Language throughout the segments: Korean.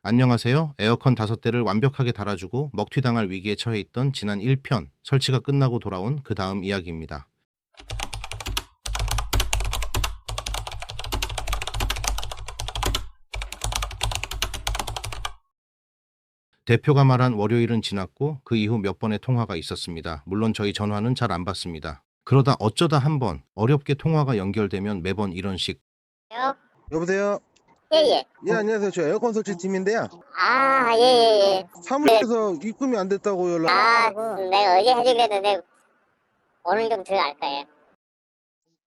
안녕하세요. 에어컨 5대를 완벽하게 달아주고 먹튀당할 위기에 처해 있던 지난 1편 설치가 끝나고 돌아온 그 다음 이야기입니다. 대표가 말한 월요일은 지났고 그 이후 몇 번의 통화가 있었습니다. 물론 저희 전화는 잘 안 받습니다. 그러다 어쩌다 한 번 어렵게 통화가 연결되면 매번 이런 식. 요? 여보세요? 예예. 예, 안녕하세요. 저 에어컨 설치 팀인데요. 아, 예예예. 네. 사무실에서 입금이 안 됐다고 연락. 아, 내가 어제 해주기로 했는데 오늘 좀 들어갈 거예요.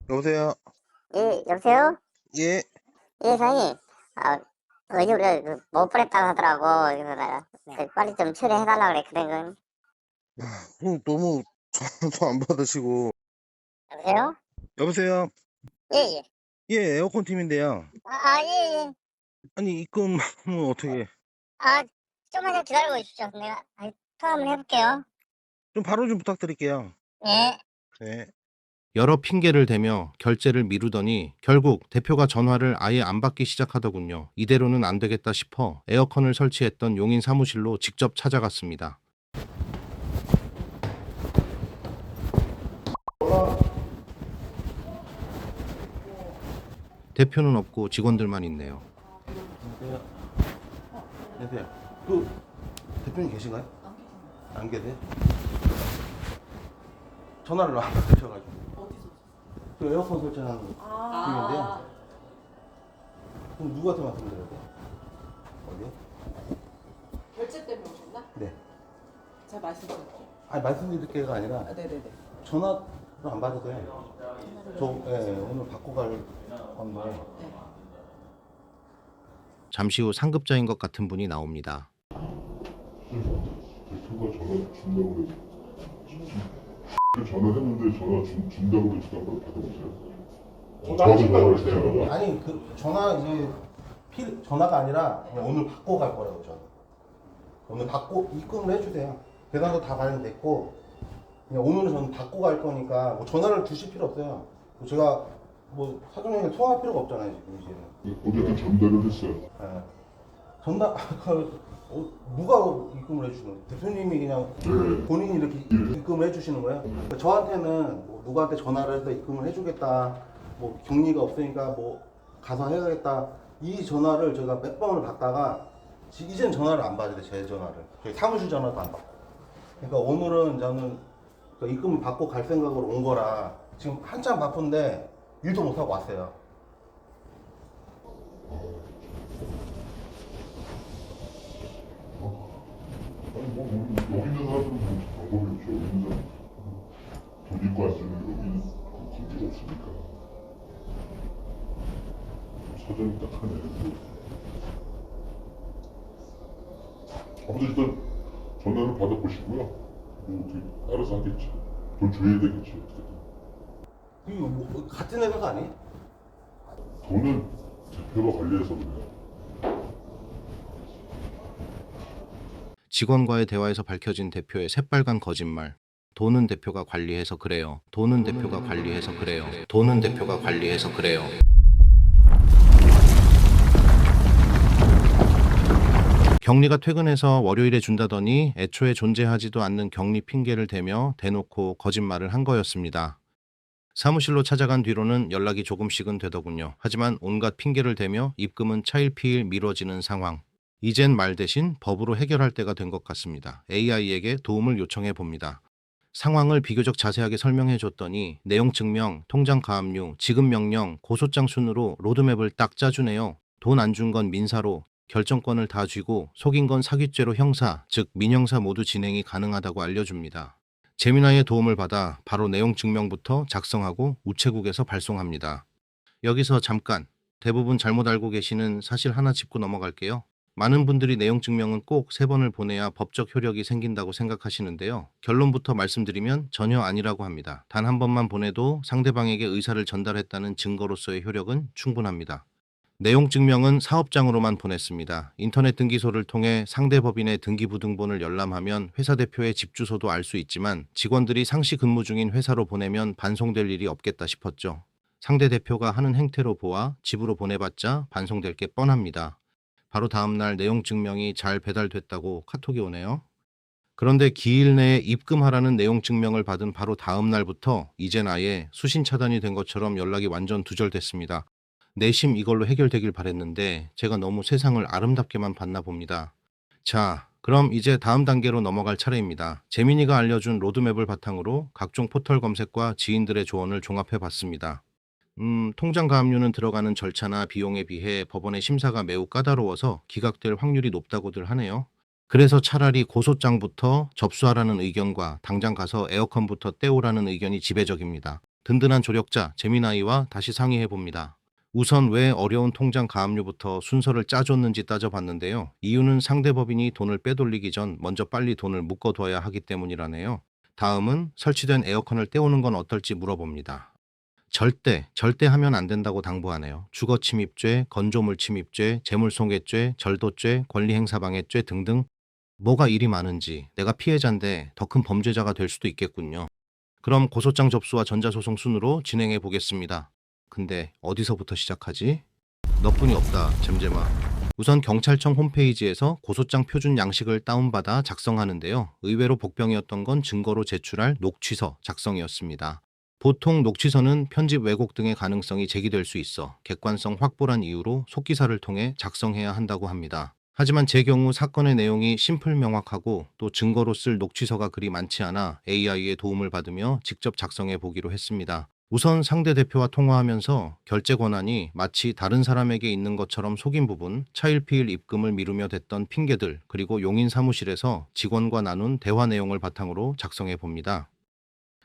여보세요? 예, 여보세요? 예. 예, 사장님. 아, 어제 우리가 못 보냈다고 하더라고. 그래서 내가 빨리 좀 처리해달라고 그랬거든. 너무 전화도 안 받으시고. 여보세요? 여보세요? 예예. 예, 에어컨 팀인데요. 예예. 아니, 입금은 어떻게? 아, 좀만 더 기다리고 있십시오. 내가 통화 한번 해볼게요. 좀 바로 좀 부탁드릴게요. 예. 네. 여러 핑계를 대며 결제를 미루더니 결국 대표가 전화를 아예 안 받기 시작하더군요. 이대로는 안 되겠다 싶어 에어컨을 설치했던 용인 사무실로 직접 찾아갔습니다. 대표는 없고 직원들만 있네요. 안녕하세요. 그 대표님 계신가요? 안 계세요? 전화를 안 받으셔가지고. 그 에어컨 설치하는 팀인데요. 그럼 누구한테 말씀드려야 돼? 어디요? 결제 때문에 오셨나? 네. 제가 말씀드릴게요. 아니, 말씀드릴 게가 아니라 아, 네네네. 전화로 안 받아도 돼요. 오늘 바꿔 갈 건데. 네. 잠시 후 상급자인 것 같은 분이 나옵니다. 대표가 전화 준다고 그래서 전화했는데 전화 준다고 그래서 한번 받아보세요. 저도 전화했어요. 아니, 그 전화 이제 전화가 아니라 그냥 오늘 바꿔 갈 거라고 저는. 오늘 바꿔 입금을 해주세요. 계산도 다 발행됐고 그냥 오늘은 저는 바꿔 갈 거니까 뭐 전화를 주실 필요 없어요. 제가 뭐 사장님과 통화할 필요가 없잖아요 지금 이제는. 어쨌든 전달을 했어요. 예. 전화 누가 입금을 해주는 거예요? 대표님이 그냥 네. 본인이 이렇게 입금을 해주시는 거예요? 그러니까 저한테는 뭐 누구한테 전화를 해서 입금을 해주겠다, 뭐 격리가 없으니까 뭐 가서 해야겠다, 이 전화를 제가 몇 번을 받다가 이제는 전화를 안 받아요. 제 전화를 저희 사무실 전화도 안 받고. 그러니까 오늘은 저는 그 입금을 받고 갈 생각으로 온 거라 지금 한참 바쁜데 일도 못 하고 왔어요. 아니 뭐 여기 있는 사람들은 뭐 방법이 없죠. 여기 있는 사람 돈 입고 왔으면 여기는 관계가 없으니까. 사정이 딱하네. 아무튼 일단 전화를 받아보시고요. 뭐 어떻게 알아서 하겠지. 돈 줘야 되겠지 어떻게든. 이거 뭐 같은 회사가 아니에요? 돈은 대표가 관리해서 그래요. 직원과의 대화에서 밝혀진 대표의 새빨간 거짓말. 돈은 대표가 관리해서 그래요. 돈은 대표가 관리해서 그래요. 돈은 대표가 관리해서 그래요. 격리가 퇴근해서 월요일에 준다더니 애초에 존재하지도 않는 격리 핑계를 대며 대놓고 거짓말을 한 거였습니다. 사무실로 찾아간 뒤로는 연락이 조금씩은 되더군요. 하지만 온갖 핑계를 대며 입금은 차일피일 미뤄지는 상황. 이젠 말 대신 법으로 해결할 때가 된 것 같습니다. AI에게 도움을 요청해 봅니다. 상황을 비교적 자세하게 설명해 줬더니 내용 증명, 통장 가압류, 지급 명령, 고소장 순으로 로드맵을 딱 짜주네요. 돈 안 준 건 민사로, 결정권을 다 쥐고 속인 건 사기죄로 형사, 즉 민형사 모두 진행이 가능하다고 알려줍니다. 재미나의 도움을 받아 바로 내용 증명부터 작성하고 우체국에서 발송합니다. 여기서 잠깐, 대부분 잘못 알고 계시는 사실 하나 짚고 넘어갈게요. 많은 분들이 내용 증명은 꼭 3번을 보내야 법적 효력이 생긴다고 생각하시는데요. 결론부터 말씀드리면 전혀 아니라고 합니다. 단 한 번만 보내도 상대방에게 의사를 전달했다는 증거로서의 효력은 충분합니다. 내용 증명은 사업장으로만 보냈습니다. 인터넷 등기소를 통해 상대 법인의 등기부등본을 열람하면 회사 대표의 집 주소도 알 수 있지만 직원들이 상시 근무 중인 회사로 보내면 반송될 일이 없겠다 싶었죠. 상대 대표가 하는 행태로 보아 집으로 보내봤자 반송될 게 뻔합니다. 바로 다음날 내용 증명이 잘 배달됐다고 카톡이 오네요. 그런데 기일 내에 입금하라는 내용 증명을 받은 바로 다음 날부터 이젠 아예 수신 차단이 된 것처럼 연락이 완전 두절됐습니다. 내심 이걸로 해결되길 바랬는데 제가 너무 세상을 아름답게만 봤나 봅니다. 자, 그럼 이제 다음 단계로 넘어갈 차례입니다. 재민이가 알려준 로드맵을 바탕으로 각종 포털 검색과 지인들의 조언을 종합해 봤습니다. 통장 가압류는 들어가는 절차나 비용에 비해 법원의 심사가 매우 까다로워서 기각될 확률이 높다고들 하네요. 그래서 차라리 고소장부터 접수하라는 의견과 당장 가서 에어컨부터 떼오라는 의견이 지배적입니다. 든든한 조력자 재미나이와 다시 상의해 봅니다. 우선 왜 어려운 통장 가압류부터 순서를 짜줬는지 따져봤는데요. 이유는 상대 법인이 돈을 빼돌리기 전 먼저 빨리 돈을 묶어둬야 하기 때문이라네요. 다음은 설치된 에어컨을 떼오는 건 어떨지 물어봅니다. 절대 하면 안 된다고 당부하네요. 주거침입죄, 건조물침입죄, 재물손괴죄, 절도죄, 권리행사방해죄 등등 뭐가 일이 많은지 내가 피해자인데 더 큰 범죄자가 될 수도 있겠군요. 그럼 고소장 접수와 전자소송 순으로 진행해 보겠습니다. 근데 어디서부터 시작하지? 너뿐이 없다, 잼잼아. 우선 경찰청 홈페이지에서 고소장 표준 양식을 다운받아 작성하는데요. 의외로 복병이었던 건 증거로 제출할 녹취서 작성이었습니다. 보통 녹취서는 편집 왜곡 등의 가능성이 제기될 수 있어 객관성 확보란 이유로 속기사를 통해 작성해야 한다고 합니다. 하지만 제 경우 사건의 내용이 심플 명확하고 또 증거로 쓸 녹취서가 그리 많지 않아 AI의 도움을 받으며 직접 작성해 보기로 했습니다. 우선 상대 대표와 통화하면서 결제 권한이 마치 다른 사람에게 있는 것처럼 속인 부분, 차일피일 입금을 미루며 댔던 핑계들, 그리고 용인 사무실에서 직원과 나눈 대화 내용을 바탕으로 작성해 봅니다.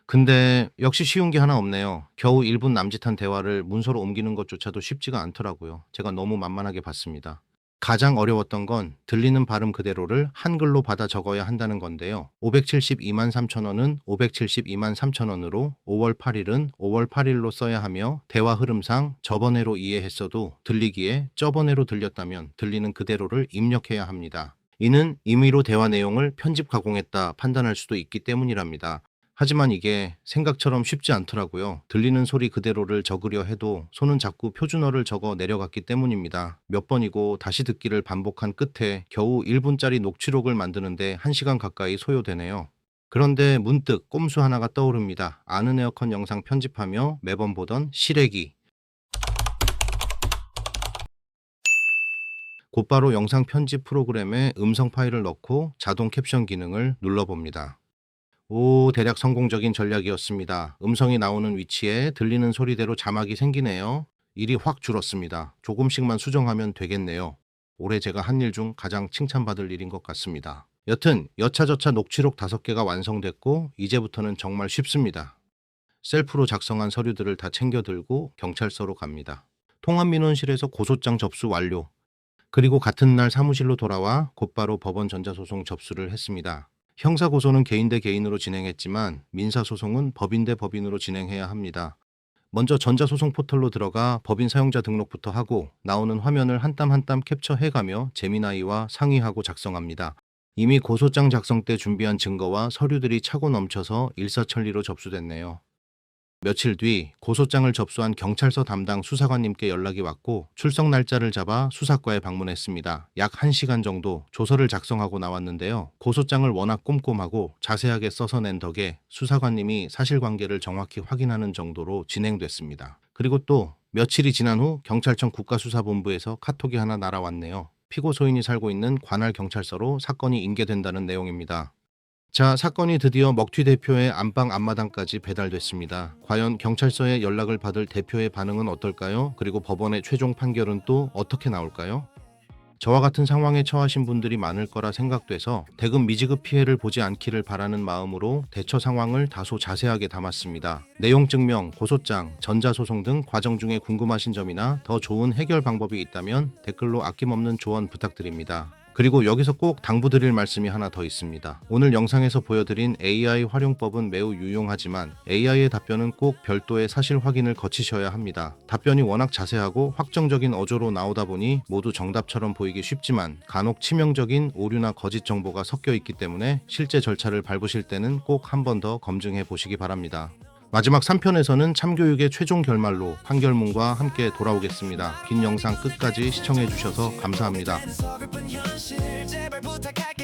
근데 역시 쉬운 게 하나 없네요. 겨우 1분 남짓한 대화를 문서로 옮기는 것조차도 쉽지가 않더라고요. 제가 너무 만만하게 봤습니다. 가장 어려웠던 건 들리는 발음 그대로를 한글로 받아 적어야 한다는 건데요. 572만 3천원은 572만 3천원으로 5월 8일은 5월 8일로 써야 하며 대화 흐름상 저번에로 이해했어도 들리기에 저번에로 들렸다면 들리는 그대로를 입력해야 합니다. 이는 임의로 대화 내용을 편집 가공했다 판단할 수도 있기 때문이랍니다. 하지만 이게 생각처럼 쉽지 않더라고요. 들리는 소리 그대로를 적으려 해도 손은 자꾸 표준어를 적어 내려갔기 때문입니다. 몇 번이고 다시 듣기를 반복한 끝에 겨우 1분짜리 녹취록을 만드는데 1시간 가까이 소요되네요. 그런데 문득 꼼수 하나가 떠오릅니다. 아는 에어컨 영상 편집하며 매번 보던 시래기. 곧바로 영상 편집 프로그램에 음성 파일을 넣고 자동 캡션 기능을 눌러봅니다. 오, 대략 성공적인 전략이었습니다. 음성이 나오는 위치에 들리는 소리대로 자막이 생기네요. 일이 확 줄었습니다. 조금씩만 수정하면 되겠네요. 올해 제가 한 일 중 가장 칭찬받을 일인 것 같습니다. 여튼 여차저차 녹취록 5개가 완성됐고 이제부터는 정말 쉽습니다. 셀프로 작성한 서류들을 다 챙겨 들고 경찰서로 갑니다. 통합민원실에서 고소장 접수 완료. 그리고 같은 날 사무실로 돌아와 곧바로 법원 전자소송 접수를 했습니다. 형사고소는 개인 대 개인으로 진행했지만 민사소송은 법인 대 법인으로 진행해야 합니다. 먼저 전자소송 포털로 들어가 법인 사용자 등록부터 하고 나오는 화면을 한 땀 한 땀 캡처해가며 재미나이와 상의하고 작성합니다. 이미 고소장 작성 때 준비한 증거와 서류들이 차고 넘쳐서 일사천리로 접수됐네요. 며칠 뒤 고소장을 접수한 경찰서 담당 수사관님께 연락이 왔고 출석 날짜를 잡아 수사과에 방문했습니다. 약 1시간 정도 조서를 작성하고 나왔는데요. 고소장을 워낙 꼼꼼하고 자세하게 써서 낸 덕에 수사관님이 사실관계를 정확히 확인하는 정도로 진행됐습니다. 그리고 또 며칠이 지난 후 경찰청 국가수사본부에서 카톡이 하나 날아왔네요. 피고 소인이 살고 있는 관할 경찰서로 사건이 인계된다는 내용입니다. 자, 사건이 드디어 먹튀 대표의 안방 앞마당까지 배달됐습니다. 과연 경찰서에 연락을 받을 대표의 반응은 어떨까요? 그리고 법원의 최종 판결은 또 어떻게 나올까요? 저와 같은 상황에 처하신 분들이 많을 거라 생각돼서 대금 미지급 피해를 보지 않기를 바라는 마음으로 대처 상황을 다소 자세하게 담았습니다. 내용 증명, 고소장, 전자소송 등 과정 중에 궁금하신 점이나 더 좋은 해결 방법이 있다면 댓글로 아낌없는 조언 부탁드립니다. 그리고 여기서 꼭 당부드릴 말씀이 하나 더 있습니다. 오늘 영상에서 보여드린 AI 활용법은 매우 유용하지만 AI의 답변은 꼭 별도의 사실 확인을 거치셔야 합니다. 답변이 워낙 자세하고 확정적인 어조로 나오다 보니 모두 정답처럼 보이기 쉽지만 간혹 치명적인 오류나 거짓 정보가 섞여 있기 때문에 실제 절차를 밟으실 때는 꼭 한 번 더 검증해 보시기 바랍니다. 마지막 3편에서는 참교육의 최종 결말로 판결문과 함께 돌아오겠습니다. 긴 영상 끝까지 시청해 주셔서 감사합니다. 서글픈 현실 제발 부탁할게